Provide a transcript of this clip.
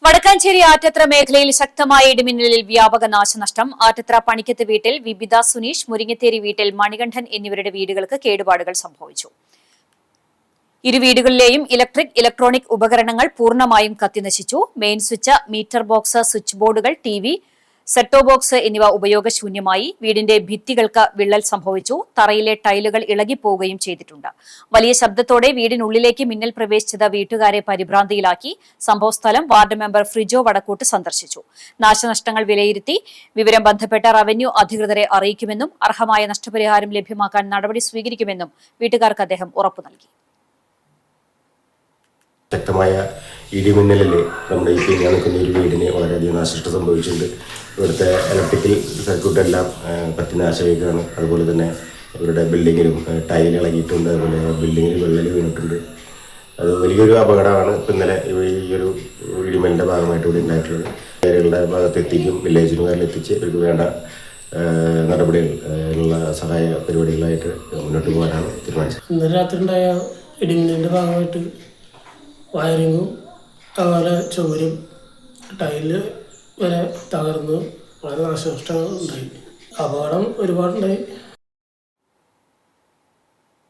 വടക്കാഞ്ചേരി ആറ്റത്ര മേഖലയിൽ ശക്തമായ ഇടിമിന്നലിൽ വ്യാപക നാശനഷ്ടം. ആറ്റത്ര പണിക്കത്ത് വീട്ടിൽ വിബിത സുനീഷ്, മുരിങ്ങത്തേരി വീട്ടിൽ മണികണ്ഠൻ എന്നിവരുടെ വീടുകൾക്ക് കേടുപാടുകൾ സംഭവിച്ചു. ഇരു വീടുകളിലെയും ഇലക്ട്രോണിക് ഉപകരണങ്ങൾ പൂർണ്ണമായും കത്തിനശിച്ചു. Main switch, meter box, switch ബോർഡുകൾ, ടിവി, സെറ്റോ ബോക്സ് എന്നിവ ഉപയോഗശൂന്യമായി. വീടിന്റെ ഭിത്തികൾക്ക് വിള്ളൽ സംഭവിച്ചു. തറയിലെ ടൈലുകൾ ഇളകിപ്പോവുകയും ചെയ്തിട്ടുണ്ട്. വലിയ ശബ്ദത്തോടെ വീടിനുള്ളിലേക്ക് മിന്നൽ പ്രവേശിച്ചത് വീട്ടുകാരെ പരിഭ്രാന്തിയിലാക്കി. സംഭവസ്ഥലം വാർഡ് മെമ്പർ ഫ്രിജോ വടക്കൂട്ട് സന്ദർശിച്ചു. നാശനഷ്ടങ്ങൾ വിലയിരുത്തി വിവരം ബന്ധപ്പെട്ട റവന്യൂ അധികൃതരെ അറിയിക്കുമെന്നും അർഹമായ നഷ്ടപരിഹാരം ലഭ്യമാക്കാൻ നടപടി സ്വീകരിക്കുമെന്നും വീട്ടുകാർക്ക് അദ്ദേഹം ഉറപ്പു നൽകി. ശക്തമായ ഇടിമിന്നലിൽ നമ്മുടെ ഈ പിരിഞ്ഞാൽ നിൽക്കുന്ന ഒരു വീടിന് വളരെയധികം നാശനഷ്ടം സംഭവിച്ചിട്ടുണ്ട്. ഇവിടുത്തെ ഇലക്ട്രിക്കൽ സർക്യൂട്ട് എല്ലാം കത്തിനാശമായിരിക്കുകയാണ്. അതുപോലെ തന്നെ ഇവരുടെ ബിൽഡിങ്ങിലും ടൈൽ ഇളകിയിട്ടുണ്ട്. അതുപോലെ ബിൽഡിങ്ങിൽ വിള്ളൽ വീണിട്ടുണ്ട്. അത് വലിയൊരു അപകടമാണ് ഇന്നലെ ഈ ഒരു ഇടിമിന്നലിൻ്റെ ഭാഗമായിട്ട് ഇവിടെ ഉണ്ടായിട്ടുള്ളത്. ഏരിയകളുടെ ഭാഗത്തെത്തിക്കും, വില്ലേജിനുകാരിൽ എത്തിച്ച് ഇവർക്ക് വേണ്ട നടപടികളുള്ള സഹായ പരിപാടികളായിട്ട് മുന്നോട്ട് പോകാനാണ് തീരുമാനിച്ചത്. ഇന്നലെ രാത്രി ഉണ്ടായ ഇടിമിന്നലിൻ്റെ ഭാഗമായിട്ട് വയറിങ്ങും അതുപോലെ ചുവരും ടൈല് വരെ തകർന്ന് വളരെ നാശനഷ്ടം ഉണ്ടായി. അപകടം ഒരുപാടുണ്ടായി.